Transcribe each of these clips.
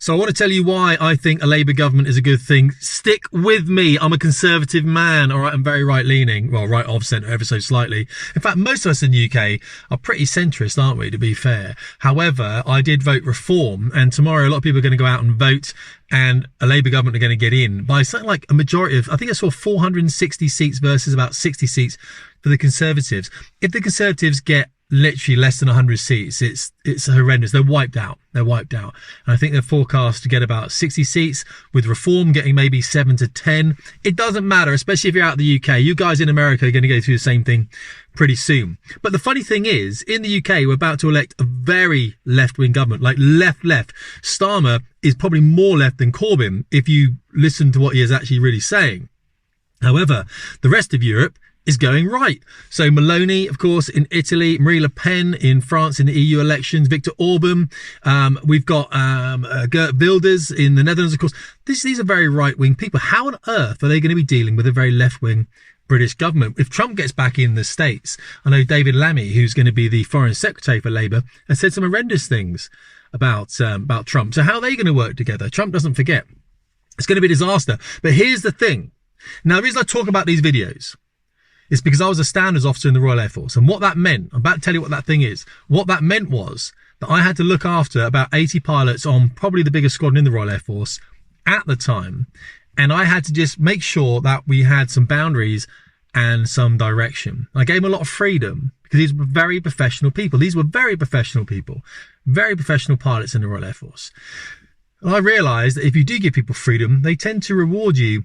So I want to tell you why I think a Labour government is a good thing. Stick with me. I'm a Conservative man. All right, I'm very right-leaning. Well, right of centre ever so slightly. In fact, most of us in the UK are pretty centrist, aren't we, to be fair? However, I did vote Reform, and tomorrow a lot of people are going to go out and vote, and a Labour government are going to get in by something like a majority of, I think I saw 460 seats versus about 60 seats for the Conservatives. If the Conservatives get literally less than 100 seats, it's horrendous. They're wiped out. And I think they're forecast to get about 60 seats, with Reform getting maybe 7 to 10. It doesn't matter, especially if you're out of the UK. You guys in America are going to go through the same thing pretty soon. But the funny thing is, in the UK, we're about to elect a very left-wing government, like left. Starmer is probably more left than Corbyn, if you listen to what he is actually really saying. However, the rest of Europe is going right. So Meloni, of course, in Italy, Marine Le Pen in France in the EU elections, Viktor Orban, we've got Geert Wilders in the Netherlands, of course. These are very right-wing people. How on earth are they going to be dealing with a very left-wing British government? If Trump gets back in the States, I know David Lammy, who's going to be the Foreign Secretary for Labour, has said some horrendous things about Trump. So how are they going to work together? Trump doesn't forget. It's going to be a disaster. But here's the thing. Now, the reason I talk about these videos, it's because I was a standards officer in the Royal Air Force. And what that meant, I'm about to tell you what that thing is. What that meant was that I had to look after about 80 pilots on probably the biggest squadron in the Royal Air Force at the time. And I had to just make sure that we had some boundaries and some direction. I gave them a lot of freedom because these were very professional people. These were very professional people, very professional pilots in the Royal Air Force. And I realized that if you do give people freedom, they tend to reward you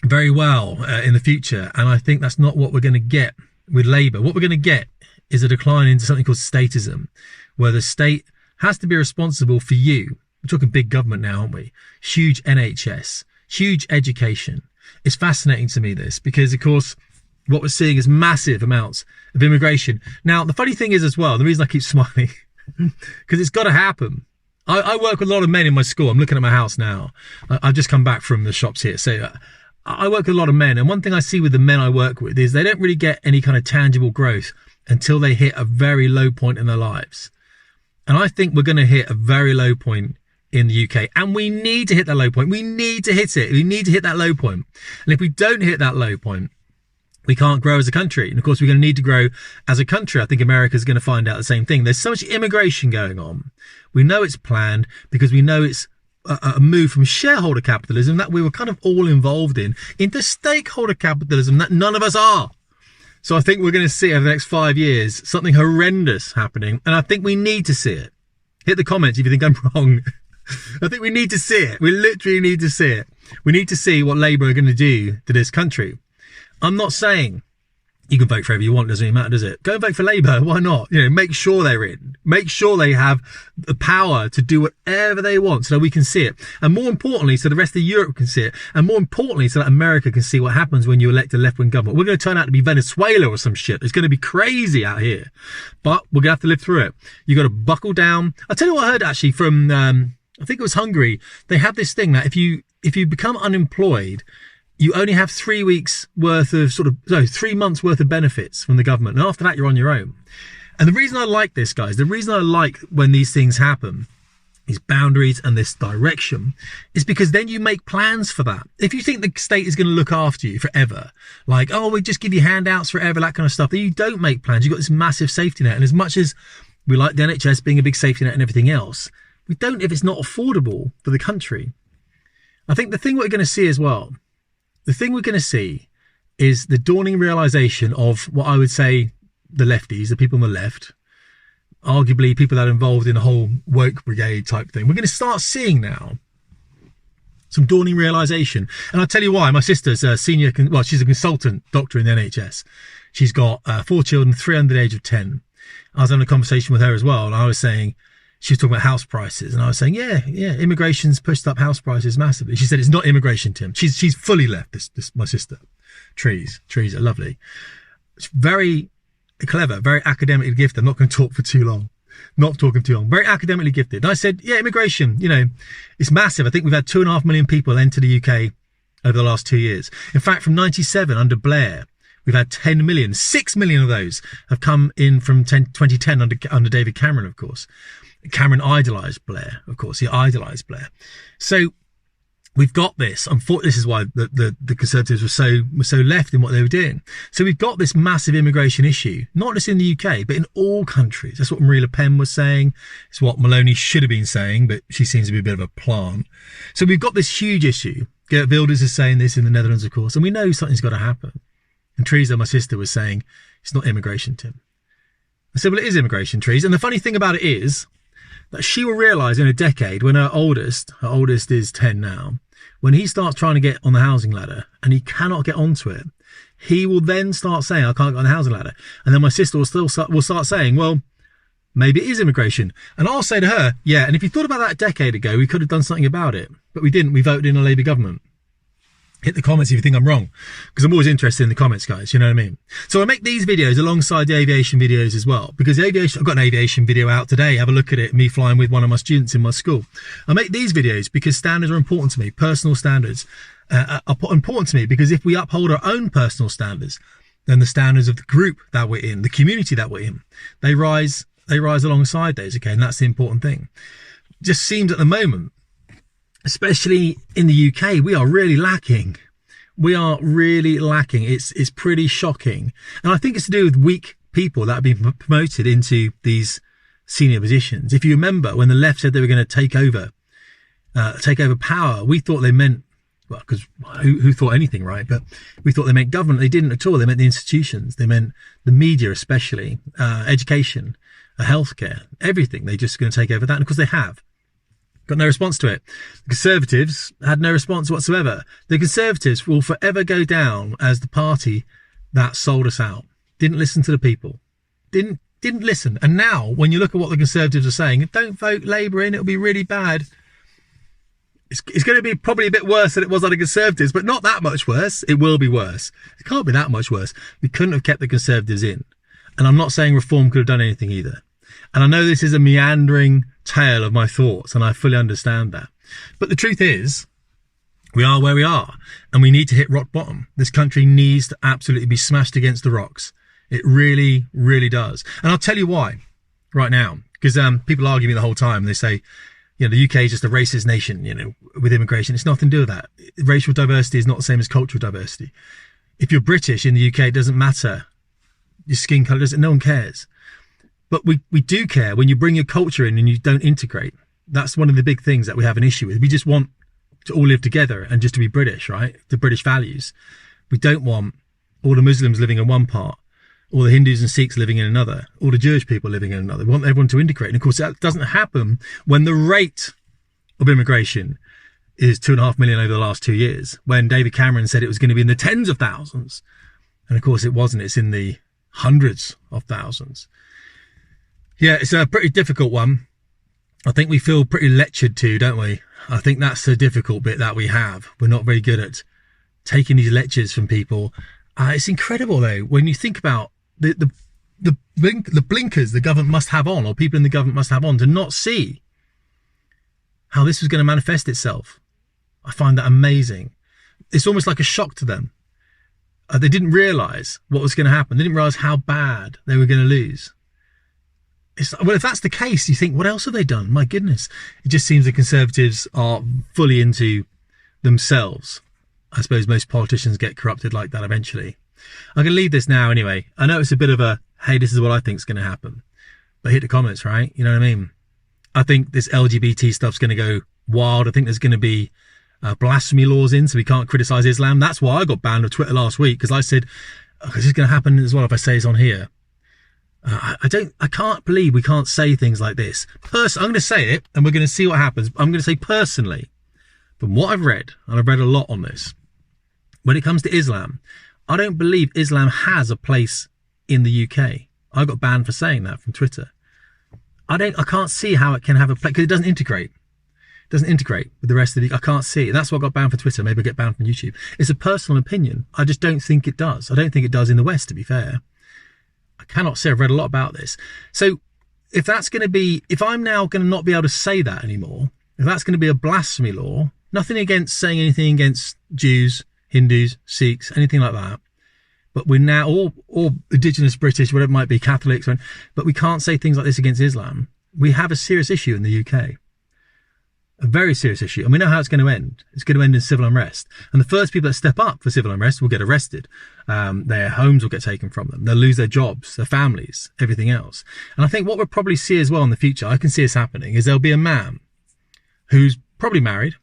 very well in the future. And I think that's not what we're going to get with Labour. What we're going to get is a decline into something called statism, where the state has to be responsible for you. We're talking big government now, aren't we? Huge NHS, huge education. It's fascinating to me, this, because of course what we're seeing is massive amounts of immigration. Now, the funny thing is as well, the reason I keep smiling, because it's got to happen. I work with a lot of men in my school. I'm looking at my house now. I've just come back from the shops here. So I work with a lot of men, and one thing I see with the men I work with is they don't really get any kind of tangible growth until they hit a very low point in their lives. And I think we're going to hit a very low point in the UK, and we need to hit that low point. We need to hit it. We need to hit that low point. And if we don't hit that low point, we can't grow as a country. And of course, we're going to need to grow as a country. I think America's going to find out the same thing. There's so much immigration going on. We know it's planned because we know it's a move from shareholder capitalism that we were kind of all involved in into stakeholder capitalism that none of us are. So I think we're going to see over the next 5 years something horrendous happening, and I think we need to see it. Hit the comments if you think I'm wrong. I think we need to see it. We literally need to see it. We need to see what Labour are going to do to this country. I'm not saying you can vote for whoever you want, doesn't really matter, does it? Go and vote for Labour, why not? You know, make sure they're in. Make sure they have the power to do whatever they want so that we can see it. And more importantly, so the rest of Europe can see it. And more importantly, so that America can see what happens when you elect a left-wing government. We're going to turn out to be Venezuela or some shit. It's going to be crazy out here. But we're going to have to live through it. You've got to buckle down. I'll tell you what I heard actually from, I think it was Hungary. They have this thing that if you become unemployed, you only have 3 weeks worth of 3 months worth of benefits from the government. And after that, you're on your own. And the reason I like this, guys, the reason I like when these things happen, these boundaries and this direction, is because then you make plans for that. If you think the state is going to look after you forever, like, oh, we just give you handouts forever, that kind of stuff, then you don't make plans. You've got this massive safety net. And as much as we like the NHS being a big safety net and everything else, we don't if it's not affordable for the country. I think the thing we're going to see as well, the thing we're going to see is the dawning realization of what I would say the lefties, the people on the left, arguably people that are involved in the whole woke brigade type thing. We're going to start seeing now some dawning realization. And I'll tell you why. My sister's she's a consultant doctor in the NHS. She's got 4 children, 3 under the age of 10. I was having a conversation with her as well. And I was saying, she was talking about house prices, and I was saying, yeah, immigration's pushed up house prices massively. She said, it's not immigration, Tim. She's fully left, my sister. Trees are lovely. It's very clever, very academically gifted. I'm not going to talk for too long. Not talking too long. Very academically gifted. And I said, yeah, immigration, it's massive. I think we've had 2.5 million people enter the UK over the last 2 years. In fact, from 97 under Blair, we've had 10 million. 6 million of those have come in from 2010 under David Cameron, of course. Cameron idolised Blair, of course. He idolised Blair. So we've got this. Unfortunately, this is why the Conservatives were so left in what they were doing. So we've got this massive immigration issue, not just in the UK, but in all countries. That's what Marie Le Pen was saying. It's what Maloney should have been saying, but she seems to be a bit of a plant. So we've got this huge issue. Geert Wilders is saying this in the Netherlands, of course, and we know something's got to happen. And Teresa, my sister, was saying, it's not immigration, Tim. I said, well, it is immigration, Teresa. And the funny thing about it is that she will realise in a decade when her oldest is 10 now, when he starts trying to get on the housing ladder and he cannot get onto it, he will then start saying, I can't get on the housing ladder. And then my sister will start saying, well, maybe it is immigration. And I'll say to her, yeah, and if you thought about that a decade ago, we could have done something about it. But we didn't. We voted in a Labour government. Hit the comments if you think I'm wrong, because I'm always interested in the comments, guys. You know what I mean? So I make these videos alongside the aviation videos as well, because I've got an aviation video out today. Have a look at it. Me flying with one of my students in my school. I make these videos because standards are important to me. Personal standards are important to me, because if we uphold our own personal standards, then the standards of the group that we're in, the community that we're in, they rise alongside those. Okay. And that's the important thing. It just seems at the moment, especially in the UK, we are really lacking. We are really lacking. It's pretty shocking. And I think it's to do with weak people that have been promoted into these senior positions. If you remember, when the left said they were going to take over power, we thought they meant, well, because who thought anything, right? But we thought they meant government. They didn't at all. They meant the institutions. They meant the media, especially, education, healthcare, everything. They're just going to take over that. And of course they have. Got no response to it. The Conservatives had no response whatsoever. The Conservatives will forever go down as the party that sold us out. Didn't listen to the people. Didn't listen. And now, when you look at what the Conservatives are saying, don't vote Labour in, it'll be really bad. It's going to be probably a bit worse than it was on the Conservatives, but not that much worse. It will be worse. It can't be that much worse. We couldn't have kept the Conservatives in. And I'm not saying Reform could have done anything either. And I know this is a meandering tale of my thoughts, and I fully understand that. But the truth is, we are where we are, and we need to hit rock bottom. This country needs to absolutely be smashed against the rocks. It really, really does. And I'll tell you why right now, because people argue me the whole time. They say, you know, the UK is just a racist nation, you know, with immigration. It's nothing to do with that. Racial diversity is not the same as cultural diversity. If you're British in the UK, it doesn't matter. Your skin colour doesn't, no one cares. But we do care when you bring your culture in and you don't integrate. That's one of the big things that we have an issue with. We just want to all live together and just to be British, right? The British values. We don't want all the Muslims living in one part, all the Hindus and Sikhs living in another, all the Jewish people living in another. We want everyone to integrate. And of course, that doesn't happen when the rate of immigration is 2.5 million over the last 2 years, when David Cameron said it was going to be in the tens of thousands. And of course, it wasn't. It's in the hundreds of thousands. Yeah, it's a pretty difficult one. I think we feel pretty lectured to, don't we? I think that's the difficult bit that we have. We're not very good at taking these lectures from people. It's incredible, though, when you think about the blinkers the government must have on, or people in the government must have on, to not see how this was going to manifest itself. I find that amazing. It's almost like a shock to them. They didn't realise what was going to happen. They didn't realise how bad they were going to lose. Well, if that's the case, you think, what else have they done? My goodness. It just seems the Conservatives are fully into themselves. I suppose most politicians get corrupted like that eventually. I'm going to leave this now anyway. I know it's a bit of a, hey, this is what I think is going to happen. But hit the comments, right? You know what I mean? I think this LGBT stuff's going to go wild. I think there's going to be blasphemy laws in, so we can't criticise Islam. That's why I got banned off Twitter last week, because I said, this is going to happen as well if I say it's on here. I can't believe we can't say things like this. I'm going to say it, and we're going to see what happens. I'm going to say personally, from what I've read, and I've read a lot on this, when it comes to Islam, I don't believe Islam has a place in the UK. I got banned for saying that from Twitter. I can't see how it can have a place, because it doesn't integrate. It doesn't integrate with the rest of the, I can't see it. That's why I got banned for Twitter. Maybe I get banned from YouTube. It's a personal opinion. I just don't think it does. I don't think it does in the West, to be fair. I cannot say I've read a lot about this. So if that's going to be, if I'm now going to not be able to say that anymore, if that's going to be a blasphemy law, nothing against saying anything against Jews, Hindus, Sikhs, anything like that. But we're now all indigenous British, whatever it might be, Catholics, but we can't say things like this against Islam. we have a serious issue in the UK. A very serious issue. And we know how it's going to end. It's going to end in civil unrest. And the first people that step up for civil unrest will get arrested. Their homes will get taken from them. They'll lose their jobs, their families, everything else. And I think what we'll probably see as well in the future, I can see this happening, is there'll be a man who's probably married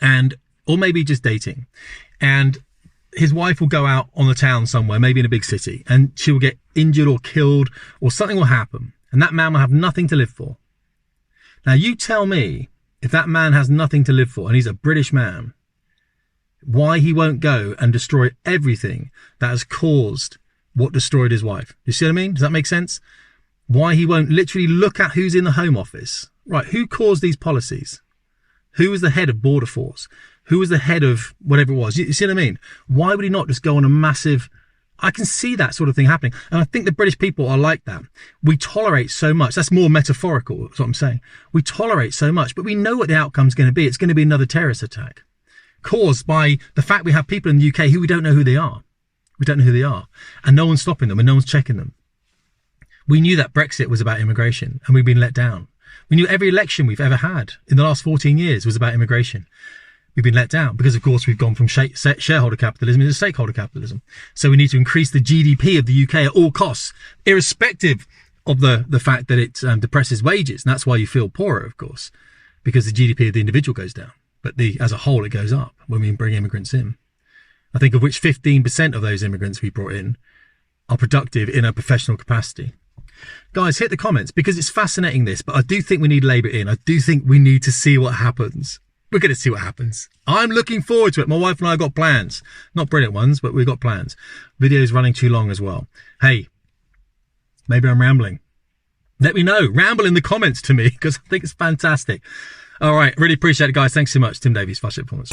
or maybe just dating. And his wife will go out on the town somewhere, maybe in a big city, and she will get injured or killed or something will happen. And that man will have nothing to live for. Now you tell me, if that man has nothing to live for and he's a British man, why he won't go and destroy everything that has caused what destroyed his wife. Do you see what I mean? Does that make sense? Why he won't literally look at who's in the Home Office. Right, who caused these policies? Who was the head of Border Force? Who was the head of whatever it was? You see what I mean? Why would he not just go on a massive... I can see that sort of thing happening. And I think the British people are like that. We tolerate so much. That's more metaphorical, that's what I'm saying. We tolerate so much, but we know what the outcome's going to be. It's going to be another terrorist attack caused by the fact we have people in the UK who we don't know who they are. We don't know who they are. And no one's stopping them and no one's checking them. We knew that Brexit was about immigration and we've been let down. We knew every election we've ever had in the last 14 years was about immigration. We've been let down because, of course, we've gone from shareholder capitalism into stakeholder capitalism. So we need to increase the GDP of the UK at all costs, irrespective of the fact that it depresses wages. And that's why you feel poorer, of course, because the GDP of the individual goes down. But as a whole, it goes up when we bring immigrants in. I think of which 15% of those immigrants we brought in are productive in a professional capacity. Guys, hit the comments because it's fascinating this, but I do think we need Labour in. I do think we need to see what happens. We're going to see what happens. I'm looking forward to it. My wife and I have got plans. Not brilliant ones, but we've got plans. Video's running too long as well. Hey, maybe I'm rambling. Let me know. Ramble in the comments to me because I think it's fantastic. All right. Really appreciate it, guys. Thanks so much. Tim Davies, Flashlight Performance.